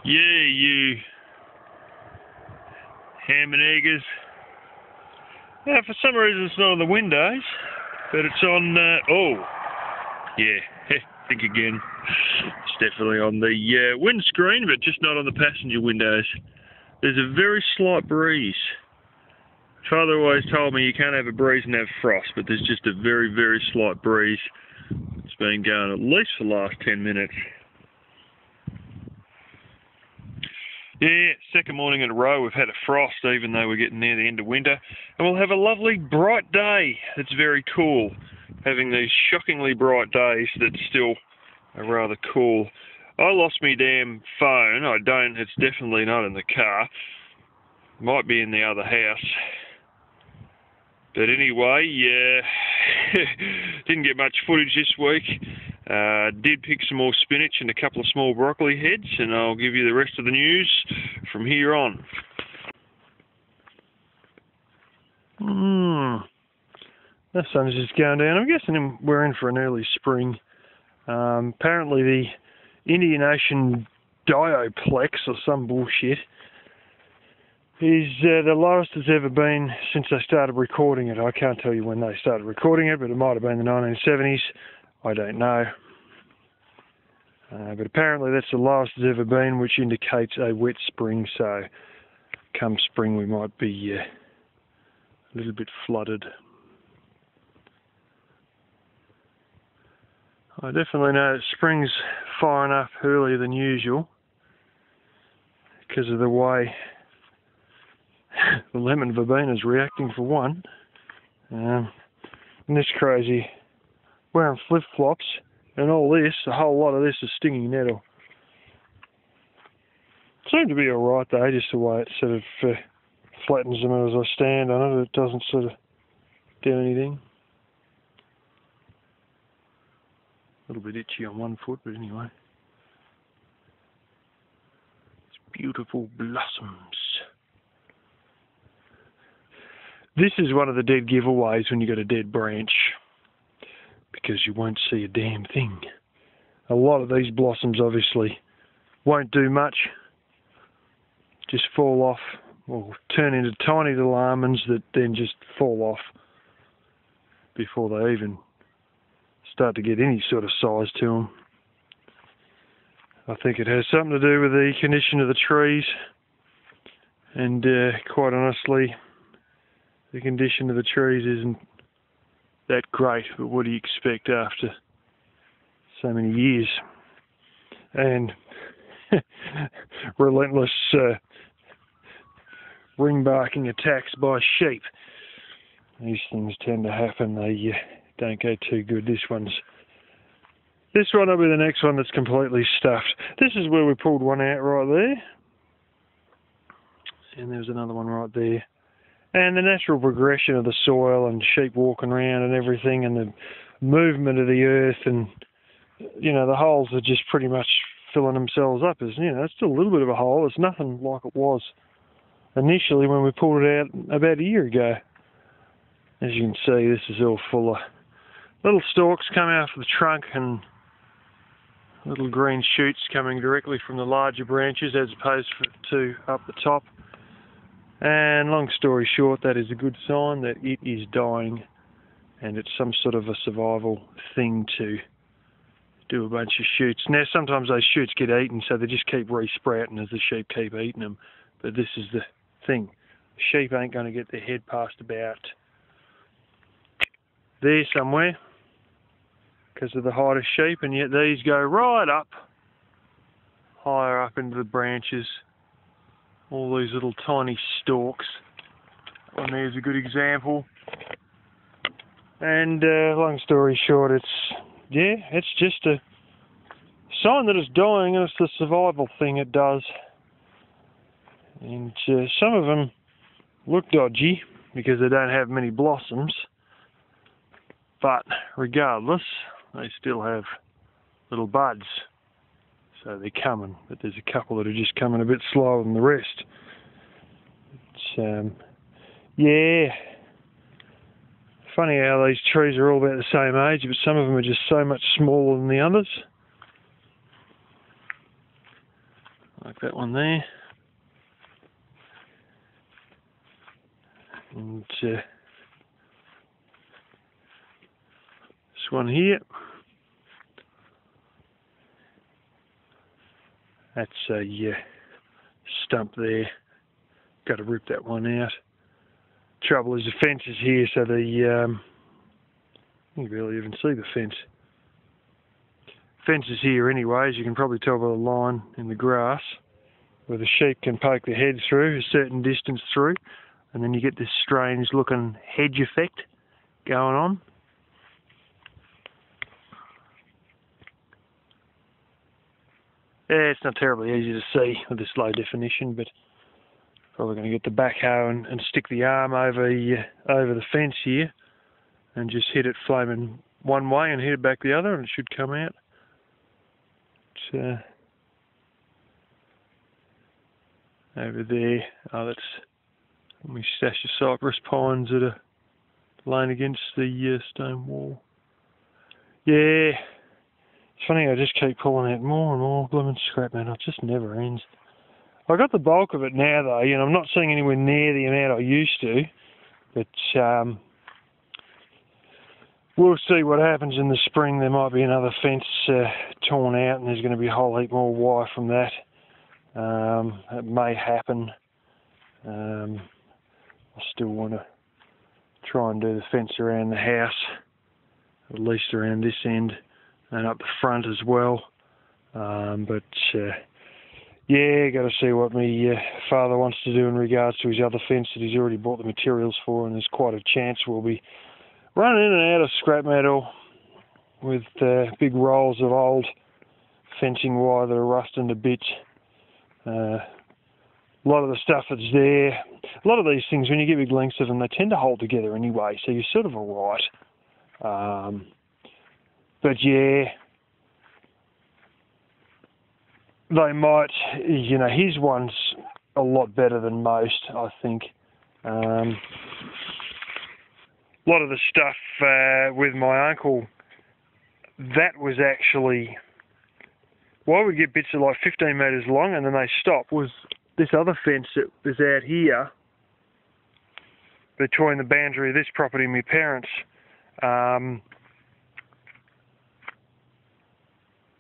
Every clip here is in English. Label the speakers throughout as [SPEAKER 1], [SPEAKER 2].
[SPEAKER 1] Yeah, you ham and eggers. Now, for some reason it's not on the windows, but it's on, oh, yeah, think again. It's definitely on the windscreen, but just not on the passenger windows. There's a very slight breeze. Father always told me you can't have a breeze and have frost, but there's just a very, very slight breeze. It's been going at least for the last 10 minutes. Yeah, second morning in a row we've had a frost, even though we're getting near the end of winter. And we'll have a lovely bright day. It's very cool, having these shockingly bright days that still are rather cool. I lost my damn phone. I don't, it's definitely not in the car. Might be in the other house. But anyway, didn't get much footage this week. Did pick some more spinach and a couple of small broccoli heads, and I'll give you the rest of the news from here on. The sun's just going down. I'm guessing we're in for an early spring. Apparently the Indian Ocean Dioplex or some bullshit is the lowest it's ever been since they started recording it. I can't tell you when they started recording it, but it might have been the 1970s. I don't know. But apparently that's the lowest it's ever been, which indicates a wet spring, so come spring we might be a little bit flooded. I definitely know that spring's firing up earlier than usual because of the way the lemon verbena's reacting, for one. And this crazy wearing flip-flops and all this, a whole lot of this is stinging nettle. Seemed to be alright though, just the way it sort of flattens them as I stand on it. It doesn't sort of do anything. A little bit itchy on one foot, but anyway. It's beautiful blossoms. This is one of the dead giveaways when you got a dead branch, because you won't see a damn thing. A lot of these blossoms obviously won't do much, just fall off or turn into tiny little almonds that then just fall off before they even start to get any sort of size to them. I think it has something to do with the condition of the trees, and quite honestly, the condition of the trees isn't that great, but what do you expect after so many years? And relentless ring barking attacks by sheep. These things tend to happen. They don't go too good. This one will be the next one that's completely stuffed. This is where we pulled one out right there. And there's another one right there. And the natural progression of the soil and sheep walking around and everything, and the movement of the earth, and the holes are just pretty much filling themselves up. As it's still a little bit of a hole. It's nothing like it was initially when we pulled it out about a year ago. As you can see, this is all full of little stalks coming out of the trunk and little green shoots coming directly from the larger branches as opposed to up the top. And long story short, that is a good sign that it is dying, and it's some sort of a survival thing to do a bunch of shoots. Now, sometimes those shoots get eaten, so they just keep re-sprouting as the sheep keep eating them. But this is the thing. Sheep ain't going to get their head past about there somewhere because of the height of sheep, and yet these go right up, higher up into the branches. All these little tiny stalks. One there's a good example. And long story short, it's just a sign that it's dying, and it's the survival thing it does. And some of them look dodgy because they don't have many blossoms, but regardless, they still have little buds. So they're coming, but there's a couple that are just coming a bit slower than the rest. It's, funny how these trees are all about the same age, but some of them are just so much smaller than the others. like that one there. And this one here. That's a stump there. Got to rip that one out. Trouble is the fence is here, so you can barely even see the fence. Fence is here anyway, as you can probably tell by the line in the grass, where the sheep can poke their head through a certain distance through, and then you get this strange looking hedge effect going on. Yeah, it's not terribly easy to see with this low definition, but probably going to get the backhoe and stick the arm over the fence here and just hit it flaming one way and hit it back the other, and it should come out. It's, over there, that's my stash of cypress pines that are laying against the stone wall. Yeah. It's funny, I just keep pulling out more and more blooming scrap metal. It just never ends. I got the bulk of it now, though. I'm not seeing anywhere near the amount I used to. But we'll see what happens in the spring. There might be another fence torn out, and there's going to be a whole heap more wire from that. It may happen. I still want to try and do the fence around the house, at least around this end. And up the front as well, but yeah, got to see what my father wants to do in regards to his other fence that he's already bought the materials for, and there's quite a chance we'll be running in and out of scrap metal with big rolls of old fencing wire that are rusting to bits. A lot of the stuff that's there, a lot of these things, when you get big lengths of them, they tend to hold together anyway, so you're sort of alright. But yeah, they might, his one's a lot better than most, I think. A lot of the stuff with my uncle, that was actually, why we get bits of like 15 metres long and then they stop, was this other fence that was out here between the boundary of this property and my parents'.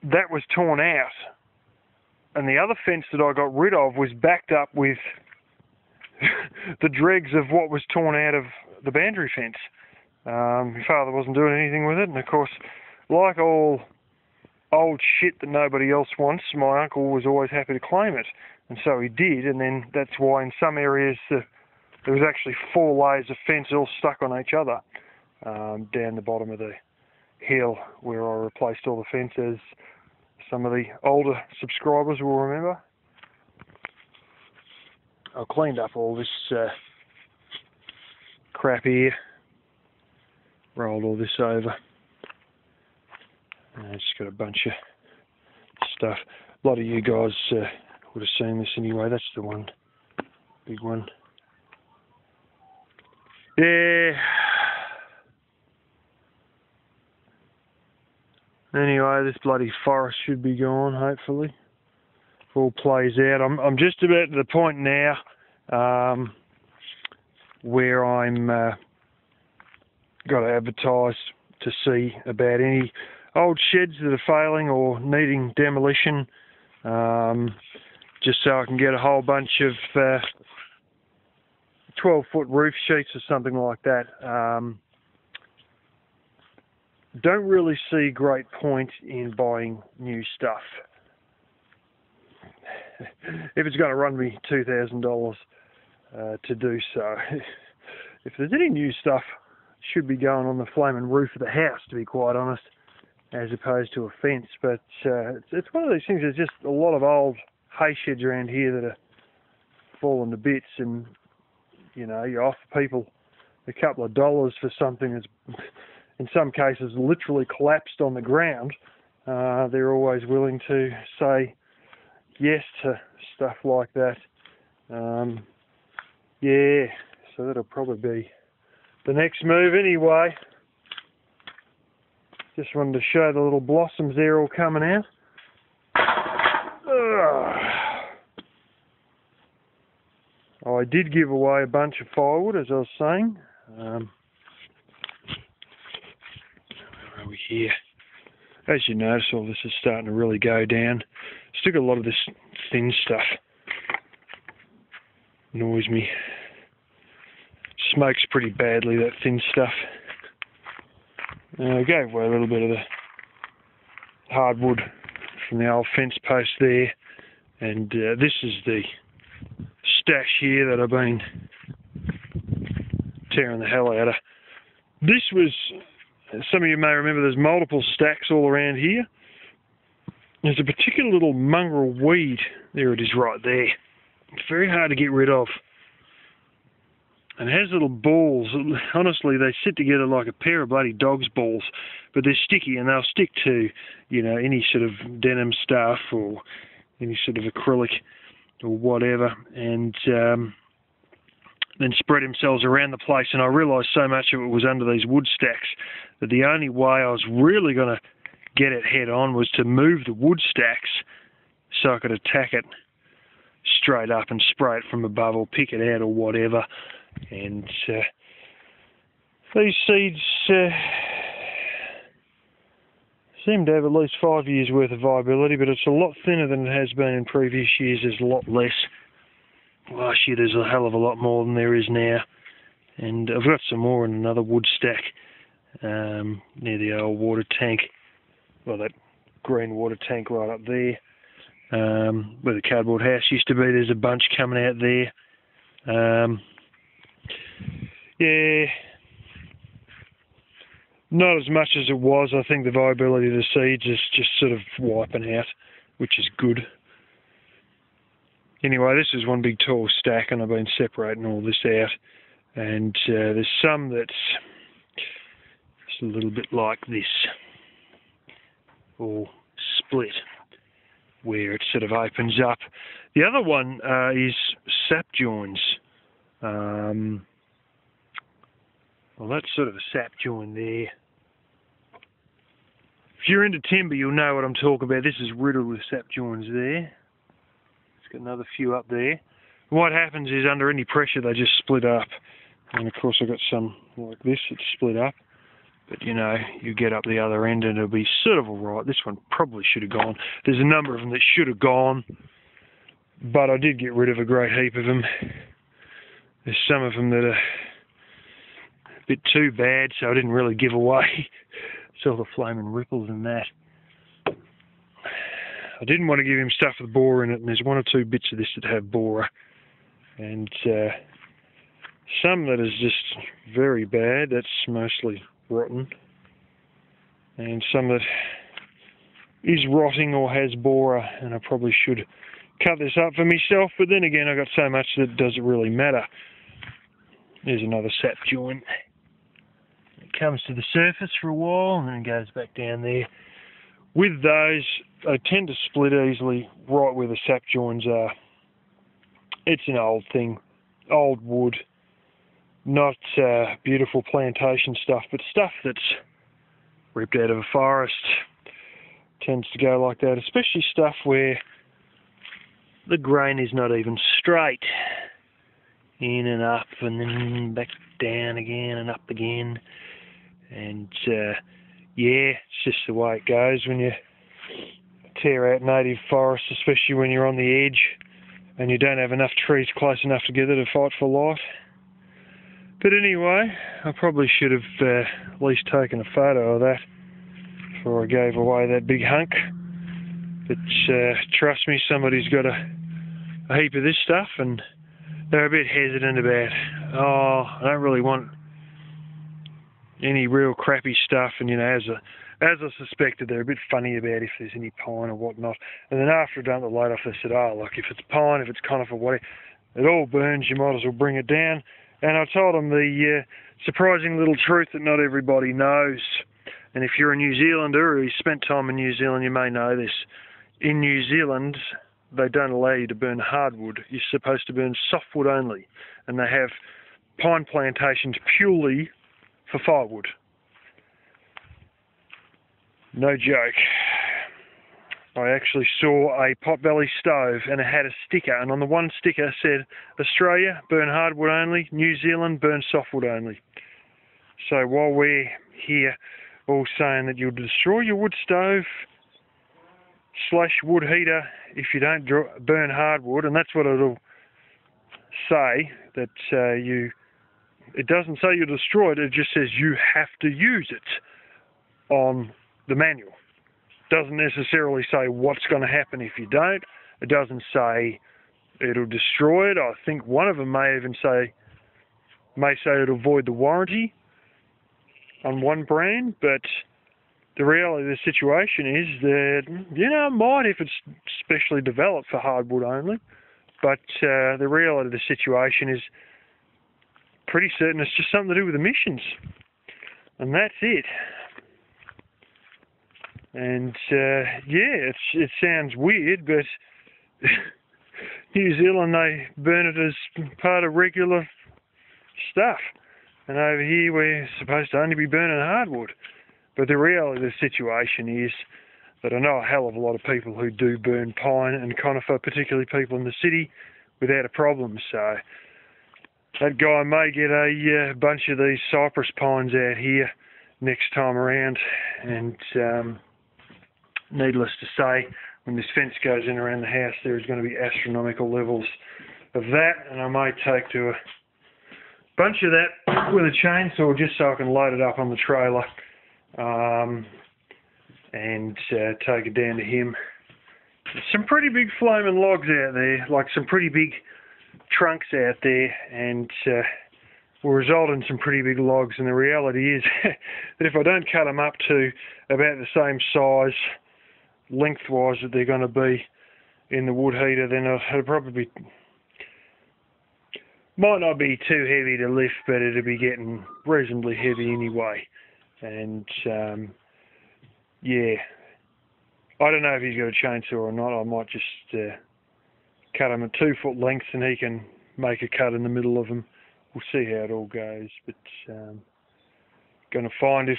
[SPEAKER 1] That was torn out, and the other fence that I got rid of was backed up with the dregs of what was torn out of the boundary fence. My father wasn't doing anything with it, and of course, like all old shit that nobody else wants, my uncle was always happy to claim it, and so he did, and then that's why in some areas there was actually 4 layers of fence all stuck on each other down the bottom of the hill where I replaced all the fences. Some of the older subscribers will remember. I cleaned up all this crap here, rolled all this over. Just got a bunch of stuff. A lot of you guys would have seen this anyway. That's the one, big one. Yeah. Anyway, this bloody forest should be gone, hopefully. If all plays out. I'm just about to the point now where I'm got to advertise to see about any old sheds that are failing or needing demolition, just so I can get a whole bunch of 12-foot roof sheets or something like that. Don't really see great point in buying new stuff. If it's going to run me $2,000 to do so. If there's any new stuff, it should be going on the flaming roof of the house, to be quite honest, as opposed to a fence. But it's one of these things, there's just a lot of old hay sheds around here that are falling to bits, and you offer people a couple of dollars for something that's in some cases literally collapsed on the ground. They're always willing to say yes to stuff like that. Yeah, so that'll probably be the next move anyway. Just wanted to show the little blossoms there all coming out. I did give away a bunch of firewood, as I was saying. Where are we here? As you notice, all this is starting to really go down. Still got a lot of this thin stuff. Annoys me. Smokes pretty badly, that thin stuff. I gave away a little bit of the hardwood from the old fence post there, and this is the stash here that I've been tearing the hell out of. This was, some of you may remember, there's multiple stacks all around here. There's a particular little mongrel weed, there it is right there. It's very hard to get rid of. And it has little balls. Honestly, they sit together like a pair of bloody dog's balls, but they're sticky and they'll stick to, you know, any sort of denim stuff or any sort of acrylic or whatever, and then spread themselves around the place. And I realised so much of it was under these wood stacks that the only way I was really going to get it head on was to move the wood stacks so I could attack it straight up and spray it from above or pick it out or whatever. And these seeds seem to have at least 5 years worth of viability, but it's a lot thinner than it has been in previous years. There's a lot less. Last year there's a hell of a lot more than there is now. And I've got some more in another wood stack near the old water tank. Well, that green water tank right up there. Where the cardboard house used to be, there's a bunch coming out there. Yeah, not as much as it was. I think the viability of the seeds is just sort of wiping out, which is good. Anyway, this is one big tall stack, and I've been separating all this out. And there's some that's just a little bit like this, or split, where it sort of opens up. The other one is sap joins. Well, that's sort of a sap join there. If you're into timber, you'll know what I'm talking about. This is riddled with sap joins there. It's got another few up there. What happens is, under any pressure, they just split up. And of course, I've got some like this that's split up. But, you know, you get up the other end and it'll be sort of alright. This one probably should have gone. There's a number of them that should have gone, but I did get rid of a great heap of them. There's some of them that are a bit too bad, so I didn't really give away. Saw the flaming ripples in that. I didn't want to give him stuff with borer in it, and there's one or two bits of this that have borer. And some that is just very bad, that's mostly rotten. And some that is rotting or has borer, and I probably should cut this up for myself, but then again I got so much that it doesn't really matter. There's another sap joint. It comes to the surface for a while and then goes back down there. With those, they tend to split easily right where the sap joins are. It's an old thing, old wood, not beautiful plantation stuff, but stuff that's ripped out of a forest tends to go like that, especially stuff where the grain is not even straight. In and up and then back down again and up again. And yeah, it's just the way it goes when you tear out native forests, especially when you're on the edge and you don't have enough trees close enough together to fight for life. But anyway, I probably should have at least taken a photo of that before I gave away that big hunk. But trust me, somebody's got a heap of this stuff, and they're a bit hesitant about, oh, I don't really want any real crappy stuff. And, you know, as I suspected, they're a bit funny about if there's any pine or whatnot. And then after I'd done the load off, they said, oh, look, if it's pine, if it's conifer, whatever, it all burns, you might as well bring it down. And I told them the surprising little truth that not everybody knows. And if you're a New Zealander or you spent time in New Zealand, you may know this. In New Zealand, they don't allow you to burn hardwood. You're supposed to burn softwood only. And they have pine plantations purely for firewood. No joke. I actually saw a potbelly stove and it had a sticker, and on the one sticker said, Australia, burn hardwood only, New Zealand, burn softwood only. So while we're here all saying that you'll destroy your wood stove / wood heater if you don't burn hardwood, and that's what it'll say, that it doesn't say you'll destroy it, it just says you have to use it on the manual. Doesn't necessarily say what's going to happen if you don't. It doesn't say it'll destroy it. I think one of them may even say it'll void the warranty on one brand, but the reality of the situation is that, it might if it's specially developed for hardwood only, but the reality of the situation is pretty certain it's just something to do with emissions, and that's it. And it sounds weird, but New Zealand, they burn it as part of regular stuff, and over here we're supposed to only be burning hardwood. But the reality of the situation is that I know a hell of a lot of people who do burn pine and conifer, particularly people in the city, without a problem. So that guy may get a bunch of these cypress pines out here next time around, and needless to say, when this fence goes in around the house, there is going to be astronomical levels of that, and I may take to a bunch of that with a chainsaw just so I can load it up on the trailer and take it down to him. There's some pretty big flaming logs out there, like some pretty big trunks out there, and will result in some pretty big logs. And the reality is that if I don't cut them up to about the same size lengthwise that they're going to be in the wood heater, then it'll probably might not be too heavy to lift, but it'll be getting reasonably heavy anyway. And I don't know if he's got a chainsaw or not. I might just cut him at 2 foot lengths and he can make a cut in the middle of them. We'll see how it all goes, but going to find if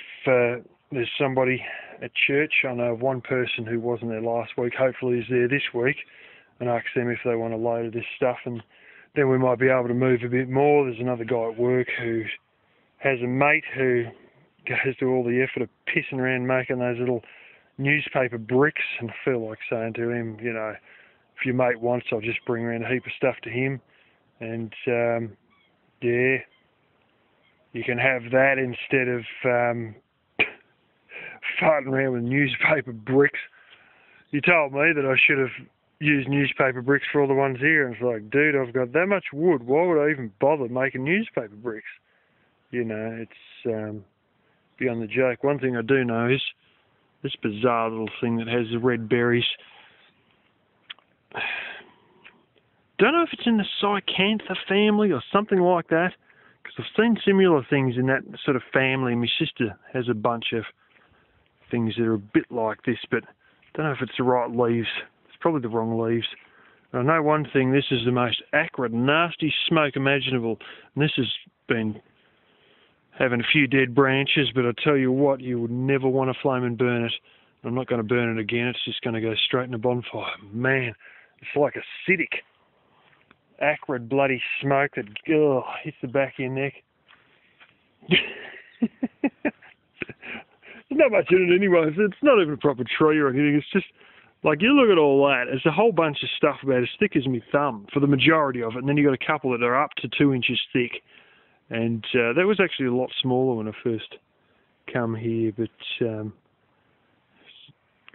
[SPEAKER 1] there's somebody at church. I know of one person who wasn't there last week, hopefully is there this week, and ask them if they want a load of this stuff, and then we might be able to move a bit more. There's another guy at work who has a mate who goes to all the effort of pissing around making those little newspaper bricks, and I feel like saying to him, if your mate wants, I'll just bring around a heap of stuff to him, and you can have that instead of farting around with newspaper bricks. You told me that I should have used newspaper bricks for all the ones here, and it's like, dude, I've got that much wood, why would I even bother making newspaper bricks? It's beyond the joke. One thing I do know is this bizarre little thing that has the red berries. Don't know if it's in the Psychantha family or something like that, because I've seen similar things in that sort of family. My sister has a bunch of things that are a bit like this, but I don't know if it's the right leaves. It's probably the wrong leaves. I know one thing, this is the most acrid, nasty smoke imaginable, and this has been having a few dead branches, but I tell you what, you would never want to flame and burn it. I'm not going to burn it again, it's just going to go straight in a bonfire. Man, it's like acidic, acrid, bloody smoke that hits the back of your neck. There's not much in it anyway. It's not even a proper tree or anything. It's just, like, you look at all that, there's a whole bunch of stuff about as thick as my thumb for the majority of it, and then you've got a couple that are up to 2 inches thick. And that was actually a lot smaller when I first come here, but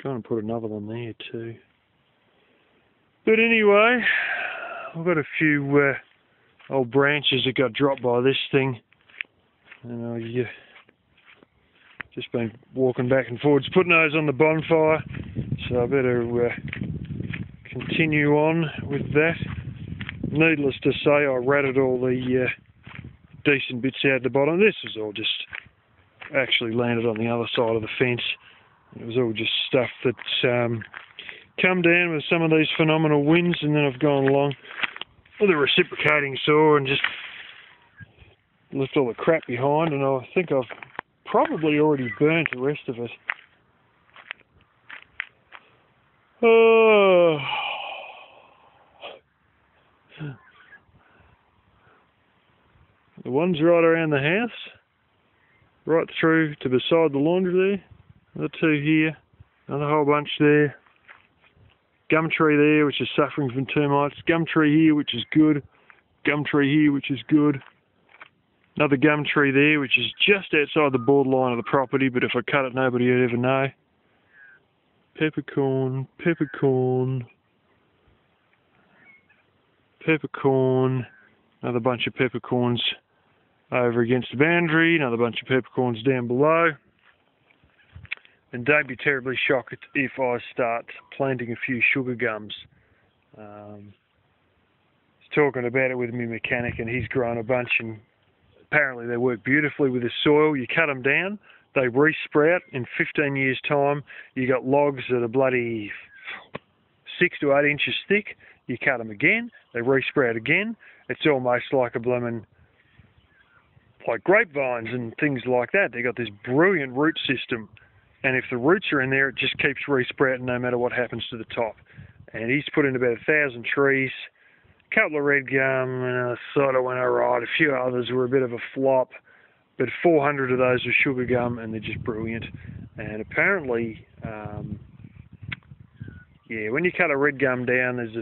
[SPEAKER 1] trying to put another one there too. But anyway, I've got a few old branches that got dropped by this thing, and I've just been walking back and forwards, putting those on the bonfire, so I better continue on with that. Needless to say, I ratted all the decent bits out the bottom. This was all just actually landed on the other side of the fence. It was all just stuff that's come down with some of these phenomenal winds, and then I've gone along with a reciprocating saw and just left all the crap behind, and I think I've probably already burnt the rest of it. Oh. The ones right around the house, right through to beside the laundry there, the two here, another whole bunch there. Gum tree there, which is suffering from termites. Gum tree here, which is good. Gum tree here, which is good. Another gum tree there, which is just outside the borderline of the property, but if I cut it, nobody would ever know. Peppercorn, peppercorn, peppercorn. Another bunch of peppercorns over against the boundary. Another bunch of peppercorns down below. And don't be terribly shocked if I start planting a few sugar gums. I was talking about it with my mechanic, and he's grown a bunch, and apparently they work beautifully with the soil. You cut them down, they re-sprout. In 15 years' time, you got logs that are bloody 6 to 8 inches thick. You cut them again, they re-sprout again. It's almost like a blooming, like grapevines and things like that. They got this brilliant root system. And if the roots are in there, it just keeps re-sprouting no matter what happens to the top. And he's put in about 1,000 trees, a couple of red gum, and a sort of went alright. A few others were a bit of a flop, but 400 of those were sugar gum, and they're just brilliant. And apparently, yeah, when you cut a red gum down, there's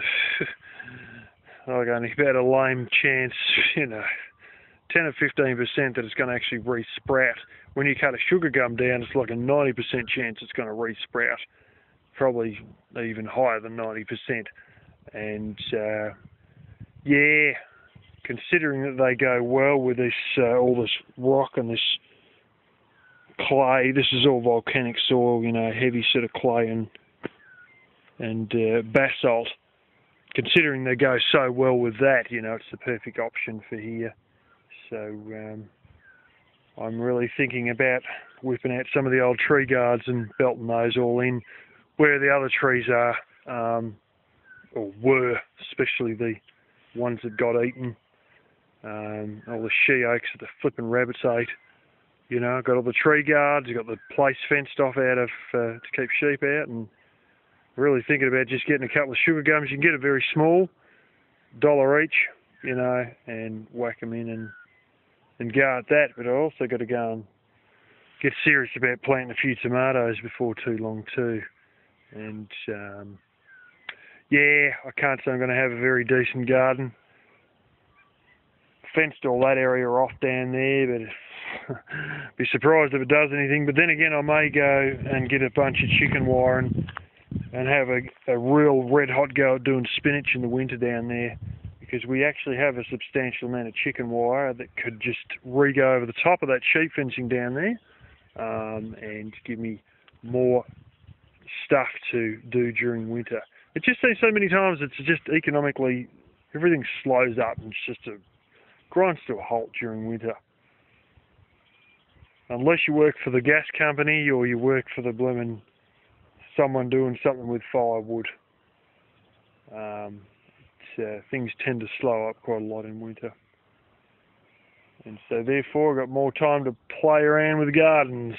[SPEAKER 1] like only about a lame chance, 10 or 15% that it's going to actually re-sprout. When you cut a sugar gum down, it's like a 90% chance it's going to re-sprout, probably even higher than 90%. And yeah, considering that they go well with this, all this rock and this clay, this is all volcanic soil, heavy sort of clay and basalt. Considering they go so well with that, it's the perfect option for here. So I'm really thinking about whipping out some of the old tree guards and belting those all in where the other trees are, or were, especially the ones that got eaten. All the she oaks that the flipping rabbits ate. I've got all the tree guards, I've got the place fenced off out of to keep sheep out, and really thinking about just getting a couple of sugar gums. You can get it very small, $1 each, and whack them in and go at that. But I also got to go and get serious about planting a few tomatoes before too long too. And yeah, I can't say I'm going to have a very decent garden. Fenced all that area off down there, but be surprised if it does anything. But then again, I may go and get a bunch of chicken wire and have a real red hot go at doing spinach in the winter down there, because we actually have a substantial amount of chicken wire that could just re-go over the top of that sheep fencing down there, and give me more stuff to do during winter. It just seems so many times it's just economically, everything slows up and it's just grinds to a halt during winter. Unless you work for the gas company or you work for the blooming someone doing something with firewood. Things tend to slow up quite a lot in winter. And so therefore I've got more time to play around with gardens.